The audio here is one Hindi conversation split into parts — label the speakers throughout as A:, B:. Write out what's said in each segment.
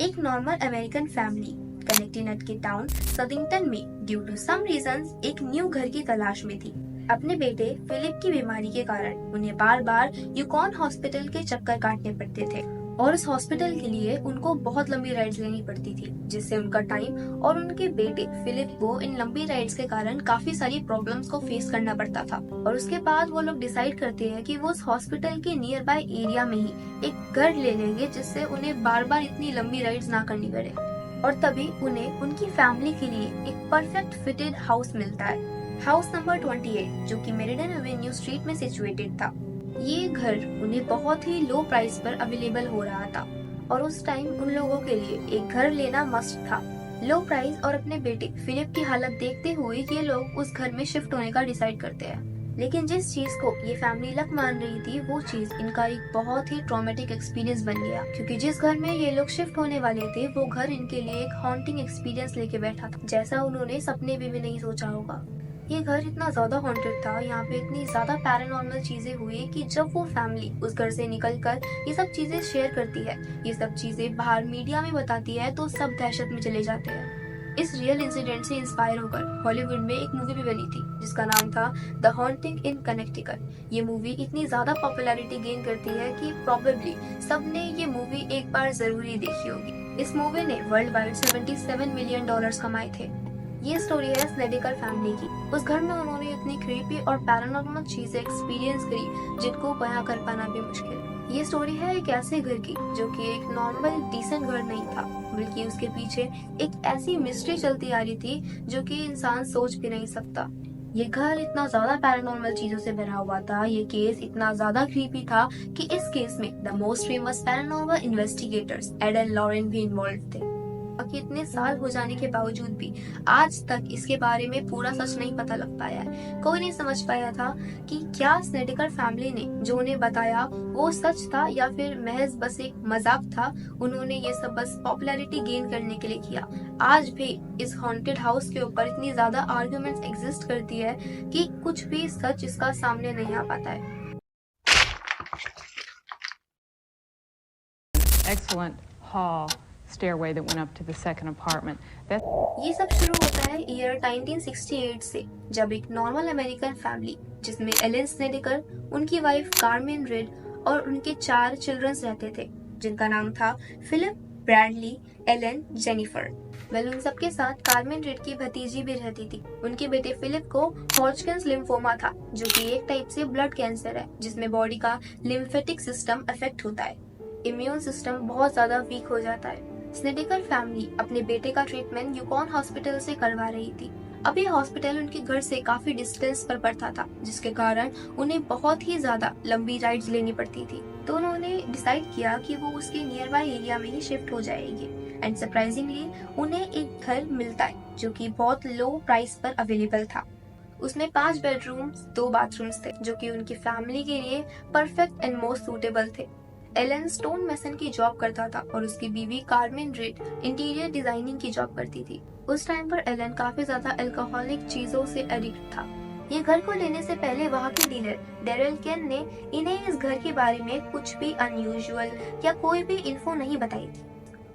A: एक नॉर्मल अमेरिकन फैमिली कनेक्टिकट के टाउन सदिंगटन में ड्यू टू सम रीजंस एक न्यू घर की तलाश में थी। अपने बेटे फिलिप की बीमारी के कारण उन्हें बार बार यूकॉन हॉस्पिटल के चक्कर काटने पड़ते थे और उस हॉस्पिटल के लिए उनको बहुत लंबी राइड्स लेनी पड़ती थी, जिससे उनका टाइम और उनके बेटे फिलिप को इन लंबी राइड्स के कारण काफी सारी प्रॉब्लम्स को फेस करना पड़ता था। और उसके बाद वो लोग डिसाइड करते हैं कि वो उस हॉस्पिटल के नियर बाय एरिया में ही एक घर ले लेंगे, जिससे उन्हें बार बार इतनी लंबी राइड्स ना करनी पड़े। और तभी उन्हें उनकी फैमिली के लिए एक परफेक्ट फिटेड हाउस मिलता है, हाउस नंबर 28, जो कि मेरिडन एवेन्यू स्ट्रीट में सिचुएटेड था। ये घर उन्हें बहुत ही लो प्राइस पर अवेलेबल हो रहा था और उस टाइम उन लोगों के लिए एक घर लेना मस्ट था। लो प्राइस और अपने बेटे फिलिप की हालत देखते हुए ये लोग उस घर में शिफ्ट होने का डिसाइड करते हैं। लेकिन जिस चीज को ये फैमिली लक मान रही थी, वो चीज इनका एक बहुत ही ट्रॉमेटिक एक्सपीरियंस बन गया, क्योंकि जिस घर में ये लोग शिफ्ट होने वाले थे वो घर इनके लिए एक हॉन्टिंग एक्सपीरियंस लेके बैठा था, जैसा उन्होंने सपने में भी नहीं सोचा होगा। ये घर इतना ज्यादा हॉन्टेड था, यहाँ पे इतनी ज्यादा पैरानॉर्मल चीजें हुई कि जब वो फैमिली उस घर से निकलकर ये सब चीजें शेयर करती है, ये सब चीजें बाहर मीडिया में बताती है, तो सब दहशत में चले जाते हैं। इस रियल इंसिडेंट से इंस्पायर होकर हॉलीवुड में एक मूवी भी बनी थी जिसका नाम था द हॉन्टिंग इन कनेक्टिकट। ये मूवी इतनी ज्यादा पॉपुलैरिटी गेन करती है कि प्रोबेबली सबने ये मूवी एक बार जरूर ही देखी होगी। इस मूवी ने वर्ल्ड वाइड $77 मिलियन कमाए थे। ये स्टोरी है स्नेडिकर फैमिली की। उस घर में उन्होंने इतनी क्रीपी और पैरानॉर्मल चीजें एक्सपीरियंस करी जिनको बयां कर पाना भी मुश्किल। ये स्टोरी है एक ऐसे घर की जो कि एक नॉर्मल डिसेंट घर नहीं था, बल्कि उसके पीछे एक ऐसी मिस्ट्री चलती आ रही थी जो कि इंसान सोच भी नहीं सकता। ये घर इतना ज्यादा पैरानॉर्मल चीजों से भरा हुआ था, ये केस इतना ज्यादा क्रीपी था कि इस केस में the most famous paranormal investigators Ed and Lorraine भी इन्वॉल्व थे। कि इतने साल हो जाने के बावजूद भी आज तक इसके बारे में पूरा सच नहीं पता लग पाया है। कोई नहीं समझ पाया था कि क्या स्नेडिकर फैमिली ने जो उन्हें बताया वो सच था या फिर महज बस एक मजाक था। उन्होंने ये सब बस पॉपुलैरिटी गेन करने के लिए किया। आज भी इस हॉन्टेड हाउस के ऊपर इतनी ज्यादा आर्ग्यूमेंट्स एग्जिस्ट करती है कि कुछ भी सच इसका सामने नहीं आ पाता है।
B: Excellent hall stairway that went up to the second apartment.
A: ये सब शुरू होता है ईयर 1968 से, जब एक नॉर्मल अमेरिकन फैमिली जिसमें एलन स्नेडिकर, उनकी वाइफ कार्मेन रिड और उनके 4 चिल्ड्रंस रहते थे, जिनका नाम था फिलिप, ब्रैडली, एलन, जेनिफर। उन सबके साथ कार्मेन रिड की भतीजी भी रहती थी। उनके बेटे फिलिप को हॉजकिंस लिम्फोमा था, जो कि एक टाइप से ब्लड कैंसर है जिसमें बॉडी का लिम्फेटिक सिस्टम अफेक्ट होता है, इम्यून सिस्टम बहुत ज्यादा वीक हो जाता है। स्नेडिकर फैमिली अपने बेटे का ट्रीटमेंट यूकॉन हॉस्पिटल से करवा रही थी। अब ये हॉस्पिटल उनके घर से काफी डिस्टेंस पर पड़ता था, जिसके कारण उन्हें बहुत ही ज्यादा लंबी राइड्स लेनी पड़ती थी। तो उन्होंने डिसाइड किया कि वो उसके नियर बाय एरिया में ही शिफ्ट हो जाएंगे। एंड सरप्राइजिंगली उन्हें एक घर मिलता है जो कि बहुत लो प्राइस पर अवेलेबल था। उसमें 5 बेडरूम्स, 2 बाथरूम्स थे, जो कि उनकी फैमिली के लिए परफेक्ट एंड मोस्ट सूटेबल थे। एलन स्टोन मेसन की जॉब करता था और उसकी बीवी कार्मेन रिड इंटीरियर डिजाइनिंग की जॉब करती थी। उस टाइम पर एलन काफी ज्यादा अल्कोहलिक चीजों से एडिक्ट था। ये घर को लेने से पहले वहाँ के डीलर डेरिल केन ने इन्हें इस घर के बारे में कुछ भी अनयूजुअल या कोई भी इन्फो नहीं बताई थी।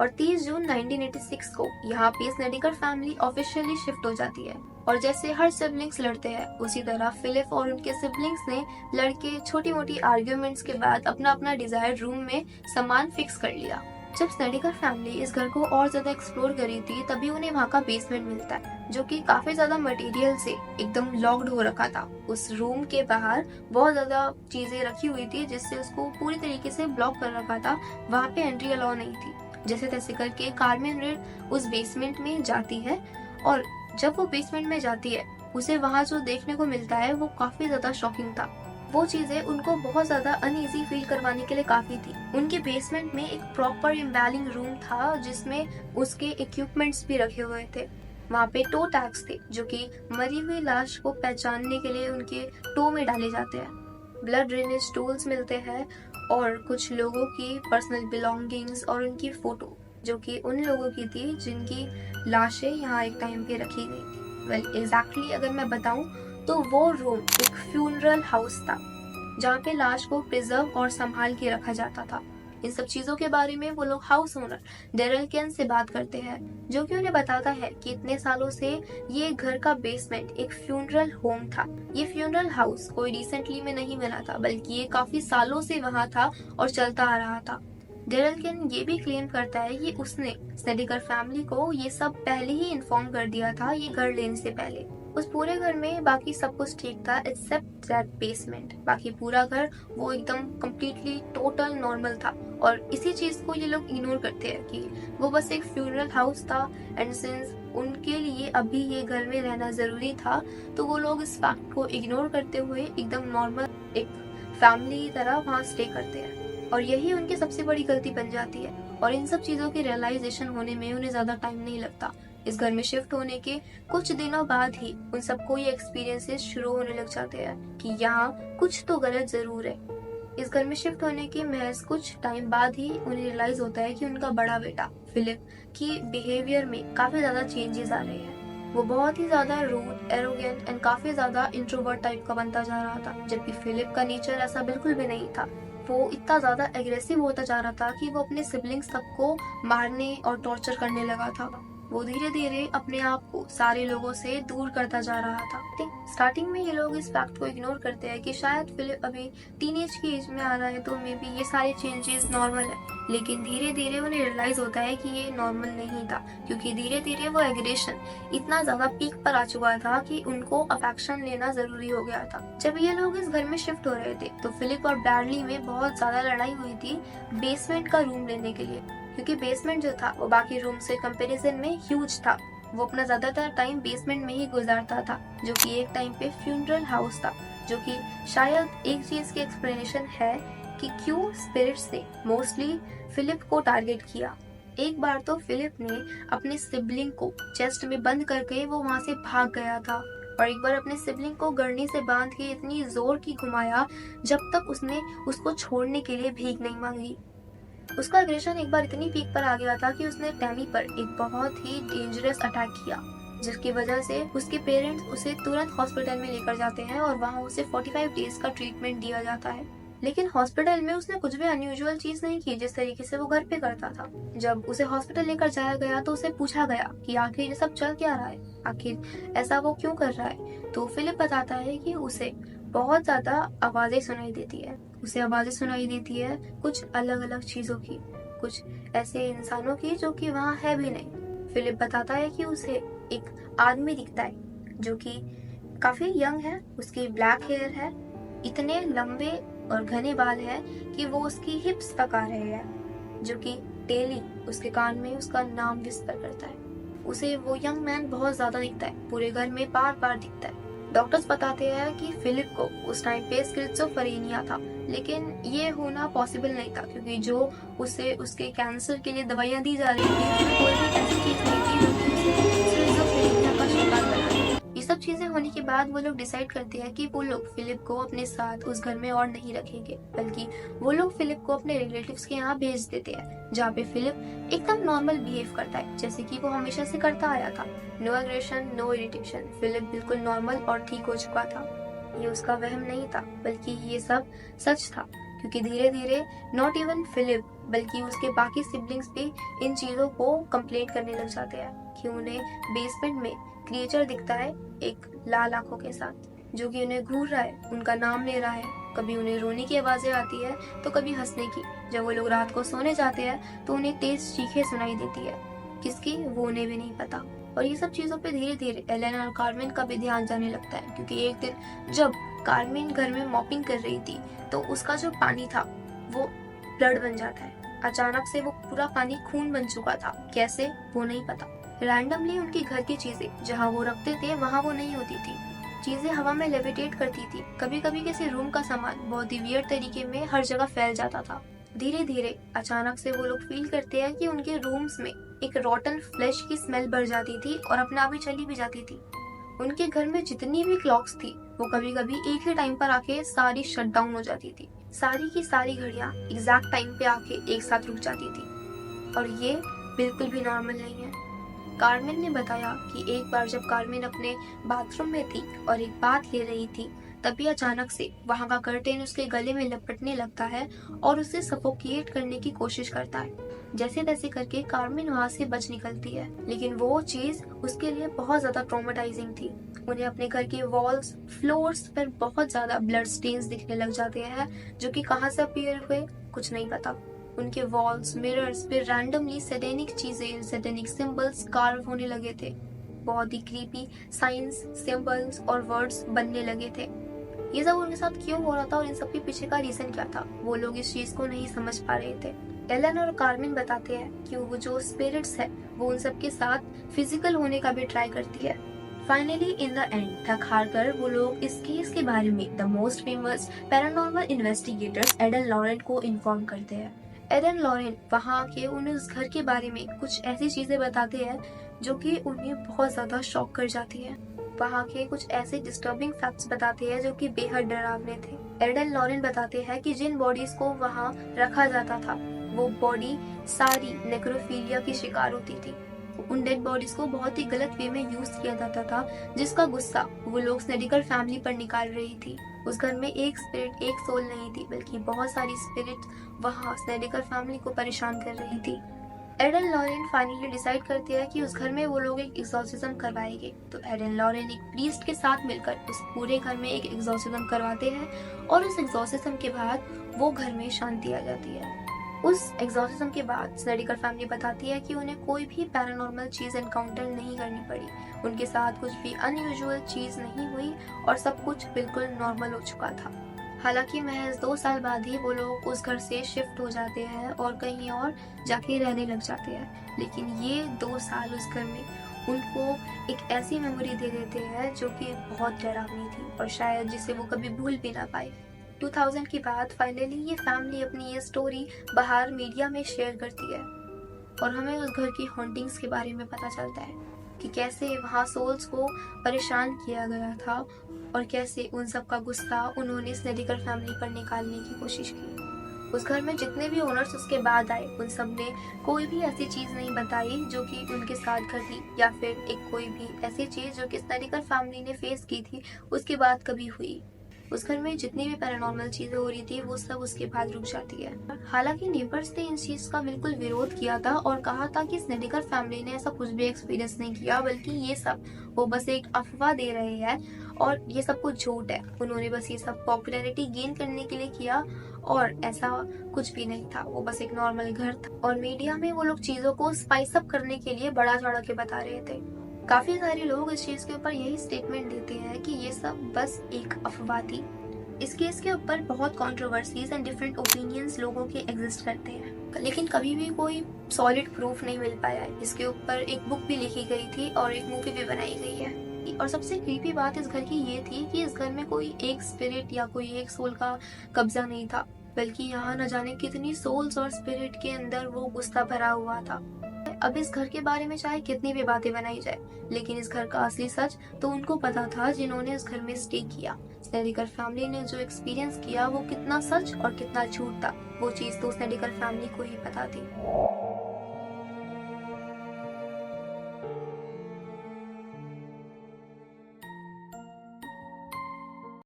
A: और 30 जून 1986 को यहाँ पे स्नेडिकर फैमिली ऑफिशियली शिफ्ट हो जाती है। और जैसे हर सिबलिंग्स लड़ते हैं, उसी तरह फिलिप और उनके सिबलिंग्स ने लड़के छोटी मोटी आर्ग्यूमेंट्स के बाद अपना अपना डिजायर्ड रूम में सामान फिक्स कर लिया। जब स्नेडिकर फैमिली इस घर को और ज्यादा एक्सप्लोर करी थी, तभी उन्हें वहाँ का बेसमेंट मिलता है, जो कि काफी ज्यादा मटेरियल से एकदम लॉक्ड हो रखा था। उस रूम के बाहर बहुत ज्यादा चीजें रखी हुई थी, जिससे उसको पूरी तरीके से ब्लॉक कर रखा था। वहाँ पे एंट्री अलाउ नहीं थी। जैसे तैसे करके कार्मेन रिड उस बेसमेंट में जाती है और जब वो बेसमेंट में जाती है, उसे वहाँ जो देखने को मिलता है वो काफी ज्यादा शॉकिंग था। वो चीजें उनको बहुत ज्यादा अनईजी फील करवाने के लिए काफी थी। उनके बेसमेंट में एक प्रॉपर एम्बैलिंग रूम था जिसमें उसके इक्विपमेंट्स भी रखे हुए थे। वहाँ पे टो टैग्स थे, जो कि मरी हुई लाश को पहचानने के लिए उनके टो में डाले जाते हैं। ब्लड ड्रेनेज टूल्स मिलते हैं और कुछ लोगों की पर्सनल बिलोंगिंग्स और उनकी फोटो, जो कि उन लोगों की थी जिनकी लाशें यहाँ एक टाइम पे रखी गई थी। एग्जैक्टली अगर मैं बताऊं तो वो रूम एक फ्यूनरल हाउस था, जहाँ पे लाश को प्रिजर्व और संभाल के रखा जाता था। इन सब चीजों के बारे में वो लोग हाउस ओनर डेरल केन से बात करते हैं, जो कि उन्हें बताता है कि इतने सालों से ये घर का बेसमेंट एक फ्यूनरल होम था। ये फ्यूनरल हाउस कोई रिसेंटली में नहीं बना था, बल्कि ये काफी सालों से वहाँ था और चलता आ रहा था। डेरल केन ये भी क्लेम करता है कि उसने स्नेडिकर फैमिली को ये सब पहले ही इन्फॉर्म कर दिया था ये घर लेने से पहले। उस पूरे घर में बाकी सब कुछ ठीक था एक्सेप्ट दैट बेसमेंट। बाकी पूरा घर वो एकदम कम्प्लीटली टोटल नॉर्मल था, और इसी चीज को ये लोग इग्नोर करते हैं कि वो बस एक फ्यूनरल हाउस था, एंड सिंस उनके लिए अभी ये घर में रहना जरूरी था, तो वो लोग इस फैक्ट को इग्नोर करते हुए एकदम नॉर्मल एक फैमिली की तरह वहाँ स्टे करते हैं। और यही उनकी सबसे बड़ी गलती बन जाती है, और इन सब चीजों की रियलाइजेशन होने में उन्हें ज्यादा टाइम नहीं लगता। इस घर में शिफ्ट होने के कुछ दिनों बाद ही उन सबको ये एक्सपीरियंसेस शुरू होने लग जाते हैं कि यहाँ कुछ तो गलत जरूर है। इस घर में शिफ्ट होने के महज कुछ टाइम बाद ही उन्हें रियलाइज होता है कि उनका बड़ा बेटा फिलिप की बिहेवियर में काफी ज्यादा चेंजेस आ रहे हैं। वो बहुत ही ज्यादा रूड, एरोगेंट एंड काफी ज्यादा इंट्रोवर्ट टाइप का बनता जा रहा था, जबकि फिलिप का नेचर ऐसा बिल्कुल भी नहीं था। वो इतना ज्यादा एग्रेसिव होता जा रहा था कि वो अपने सिबलिंग्स तक को मारने और टॉर्चर करने लगा था। वो धीरे धीरे अपने आप को सारे लोगों से दूर करता जा रहा था। स्टार्टिंग में ये लोग इस फैक्ट को इग्नोर करते हैं कि शायद फिलिप अभी टीनेज की एज में आ रहा है, तो मे बी ये सारे चेंजेस नॉर्मल है। लेकिन धीरे धीरे उन्हें रियलाइज होता है कि ये नॉर्मल नहीं था, क्योंकि धीरे धीरे वो एग्रेशन इतना ज्यादा पीक पर आ चुका था कि उनको अफेक्शन लेना जरूरी हो गया था। जब ये लोग इस घर में शिफ्ट हो रहे थे तो फिलिप और ब्रैडली में बहुत ज्यादा लड़ाई हुई थी बेसमेंट का रूम लेने के लिए, क्योंकि बेसमेंट जो था वो बाकी रूम से कंपैरिजन में ह्यूज था। वो अपना ज्यादातर टाइम बेसमेंट में ही गुजारता था, जो कि एक टाइम पे फ्यूनरल हाउस था, जो कि शायद एक चीज की एक्सप्लेनेशन है कि क्यों स्पिरिट्स ने मोस्टली फिलिप को टारगेट किया। एक बार तो फिलिप ने अपने सिबलिंग को चेस्ट में बंद करके वो वहां से भाग गया था, और एक बार अपने सिबलिंग को गरनी से बांध के इतनी जोर की घुमाया जब तक उसने उसको छोड़ने के लिए भीख नहीं मांगी। उसका एग्रेशन एक बार इतनी पीक पर आ गया था कि उसने टैमी पर एक बहुत ही डेंजरस अटैक किया, जिसकी वजह से उसके पेरेंट्स उसे तुरंत हॉस्पिटल में लेकर जाते हैं और वहां उसे 45 डेज का ट्रीटमेंट दिया जाता है। लेकिन हॉस्पिटल में उसने कुछ भी अनयूजुअल चीज नहीं की, जिस तरीके से वो घर पे करता था। जब उसे हॉस्पिटल लेकर जाया गया तो उसे पूछा गया कि आखिर ये सब चल क्या रहा है, आखिर ऐसा वो क्यों कर रहा है। तो फिलिप बताता है कि उसे बहुत ज्यादा आवाजें सुनाई देती है। उसे आवाजें सुनाई देती है कुछ अलग अलग चीजों की, कुछ ऐसे इंसानों की जो कि वहाँ है भी नहीं। फिलिप बताता है कि उसे एक आदमी दिखता है जो कि काफी यंग है, उसकी ब्लैक हेयर है, इतने लंबे और घने बाल है कि वो उसकी हिप्स तक आ रहे हैं, जो कि डेली उसके कान में उसका नाम विस्पर करता है। उसे वो यंग मैन बहुत ज्यादा दिखता है, पूरे घर में बार बार दिखता है। डॉक्टर्स बताते हैं कि फिलिप को उस टाइम पे स्किज़ोफ्रेनिया था, लेकिन ये होना पॉसिबल नहीं था, क्योंकि जो उसे उसके कैंसर के लिए दवाइयां दी जा रही थी उसमें कोई भी ऐसी चीज नहीं थी जो कि उसे स्किज़ोफ्रेनिया का शिकार बना दे। ये सब चीजें होने के बाद वो लोग डिसाइड करते हैं कि वो लोग फिलिप को अपने साथ उस घर में और नहीं रखेंगे, बल्कि वो लोग फिलिप को अपने रिलेटिव्स के यहाँ भेज देते हैं, जहाँ पे फिलिप एकदम नॉर्मल बिहेव करता है जैसे कि वो हमेशा से करता आया था। No aggression, no irritation, Philip बिल्कुल नॉर्मल और ठीक हो चुका था। ये उसका वहम नहीं था, बल्कि ये सब सच था, क्योंकि धीरे धीरे नॉट इवन फिलिप बल्कि उसके बाकी सिबलिंग्स भी इन चीजों को कंप्लेंट करने लग जाते हैं कि उन्हें बेसमेंट में क्रिएचर दिखता है एक लाल आंखों के साथ, जो कि उन्हें घूर रहा है, उनका नाम ले रहा है। कभी उन्हें रोने की आवाजें आती है तो कभी हंसने की। जब वो लोग रात को सोने जाते हैं तो उन्हें तेज चीखें सुनाई देती है, किसकी वो उन्हें भी नहीं पता। और ये सब चीजों पे धीरे धीरे एलेन और कार्मेन का भी ध्यान जाने लगता है, क्योंकि एक दिन जब कार्मेन घर में मॉपिंग कर रही थी तो उसका जो पानी था वो ब्लड बन जाता है। अचानक से वो पूरा पानी खून बन चुका था, कैसे वो नहीं पता। रैंडमली उनके घर की चीजें जहाँ वो रखते थे वहाँ वो नहीं होती थी, चीजें हवा में लेविटेट करती थी। कभी कभी किसी रूम का सामान बहुत ही वियर्ड तरीके में हर जगह फैल जाता था। धीरे धीरे अचानक से वो लोग फील करते हैं कि उनके रूम्स में एक रॉटन फ्लेश की स्मेल बढ़ जाती थी और अपने आप ही चली भी जाती थी। उनके घर में जितनी भी क्लॉक्स थी वो कभी कभी एक ही टाइम पर आके सारी शट डाउन हो जाती थी। सारी की सारी घड़ियां एग्जैक्ट टाइम पे आके एक साथ रुक जाती थी, और ये बिल्कुल भी नॉर्मल नहीं है। कार्मेन ने बताया कि एक बार जब कार्मेन अपने बाथरूम में थी और एक बाथ ले रही थी, तभी अचानक से वहाँ का कर्टेन उसके गले में लपटने लगता है और उसे सफोकेट करने की कोशिश करता है। जैसे तैसे करके कार्मेन वहाँ से बच निकलती है, लेकिन वो चीज उसके लिए बहुत ज्यादा ट्रॉमेटाइजिंग थी। उन्हें अपने घर के वॉल्स, फ्लोर्स पर बहुत ज्यादा ब्लड स्टेन्स दिखने लग जाते हैं, जो कि कहाँ से अपीयर हुए कुछ नहीं पता। उनके वॉल्स, मिरर्स पे रैंडमली सैटेनिक चीजें, सैटेनिक सिंबल्स कार्व होने लगे थे। बहुत ही क्रीपी साइंस, सिंबल्स और वर्ड्स बनने लगे थे। ये सब उनके साथ क्यों हो रहा था और इन सब के पीछे का रीजन क्या था, वो लोग इस चीज को नहीं समझ पा रहे थे। एलन और कार्मेन बताते हैं कि वो जो स्पिरिट्स है वो उन सब के साथ फिजिकल होने का भी ट्राई करती है। फाइनली इन द एंड थक हार कर वो लोग इस केस के बारे में the most famous paranormal investigators Ed and Lorraine को इन्फॉर्म करते हैं। एडन लॉरेंट वहाँ के उन्हें उस घर के बारे में कुछ ऐसी चीजें बताते हैं जो कि उन्हें बहुत ज्यादा शॉक कर जाती है। वहाँ के कुछ ऐसे डिस्टर्बिंग फैक्ट्स बताते हैं जो कि बेहद डरावने थे। एडन लॉरेंट बताते हैं कि जिन बॉडीज को वहाँ रखा जाता था वो बॉडी सारी नेक्रोफिलिया की शिकार होती थी। उन डेड बॉडीज को बहुत ही गलत वे में यूज किया जाता था, जिसका गुस्सा वो लोग स्नेडिकर फैमिली पर निकाल रही थी। उस घर में एक स्पिरिट, एक सोल नहीं थी, बल्कि बहुत सारी स्पिरिट वहाँ स्नेडिकर फैमिली को परेशान कर रही थी। एडन लॉरेंट फाइनली डिसाइड करती है कि उस घर में वो लोग एक एक्सॉर्सिज्म करवाएंगे। तो एडन लॉरेंट एक प्रीस्ट के साथ मिलकर उस पूरे घर में एक एक्सॉर्सिज्म करवाते हैं और उस एक्सॉर्सिज्म के बाद वो घर में शांति आ जाती है। उस एक्सॉर्सिज्म के बाद स्नेडिकर फैमिली बताती है कि उन्हें कोई भी पैरानॉर्मल चीज एनकाउंटर नहीं करनी पड़ी। उनके साथ कुछ भी अनयूजुअल चीज नहीं हुई और सब कुछ बिल्कुल नॉर्मल हो चुका था। हालांकि महज 2 साल बाद ही वो लोग उस घर से शिफ्ट हो जाते हैं और कहीं और जाके रहने लग जाते हैं, लेकिन ये 2 साल उस घर में उनको एक ऐसी मेमोरी दे देते हैं जो कि बहुत डरावनी थी और शायद जिसे वो कभी भूल भी ना पाए। 2000 के बाद फाइनली ये फैमिली अपनी ये स्टोरी बाहर मीडिया में शेयर करती है और हमें उस घर की हॉन्टिंग्स के बारे में पता चलता है कि कैसे वहाँ सोल्स को परेशान किया गया था और कैसे उन सब का गुस्सा उन्होंने स्नेडिकर फैमिली पर निकालने की कोशिश की। उस घर में जितने भी ओनर्स उसके बाद आए उन सब ने कोई भी ऐसी चीज नहीं बताई जो कि उनके साथ घटी, या फिर एक कोई भी ऐसी चीज जो कि स्नेडिकर फैमिली ने फेस की थी उसके बाद कभी हुई। उस घर में जितनी भी पैरानॉर्मल चीजें हो रही थी वो सब उसके बाद रुक जाती है। हालांकि नेबर्स ने इस चीज का बिल्कुल विरोध किया था और कहा था कि स्नेडिकर फैमिली ने ऐसा कुछ भी एक्सपीरियंस नहीं किया, बल्कि ये सब वो बस एक अफवाह दे रहे हैं और ये सब कुछ झूठ है। उन्होंने बस ये सब पॉपुलैरिटी गेन करने के लिए किया और ऐसा कुछ भी नहीं था, वो बस एक नॉर्मल घर था और मीडिया में वो लोग चीजों को स्पाइस अप करने के लिए बड़ा चढ़ा के बता रहे थे। काफी सारे लोग इस चीज के ऊपर यही स्टेटमेंट देते हैं कि ये सब बस एक अफवाह थी। इस केस के ऊपर बहुत कंट्रोवर्सीज एंड डिफरेंट ओपिनियंस लोगों के एग्जिस्ट करते हैं, लेकिन कभी भी कोई सॉलिड प्रूफ नहीं मिल पाया है। इसके ऊपर एक बुक भी लिखी गई थी और एक मूवी भी बनाई गई है। और सबसे क्रीपी बात इस घर की ये थी कि इस घर में कोई एक स्पिरिट या कोई एक सोल का कब्जा नहीं था, बल्कि यहाँ न जाने कितनी सोल्स और स्पिरिट के अंदर वो गुस्सा भरा हुआ था। अब इस घर के बारे में चाहे कितनी भी बातें बनाई जाए, लेकिन इस घर का असली सच तो उनको पता था जिन्होंने इस घर में स्टे किया। स्नेडिकर फैमिली ने जो एक्सपीरियंस किया वो कितना सच और कितना झूठ था, वो चीज तो स्नेडिकर फैमिली को ही पता थी।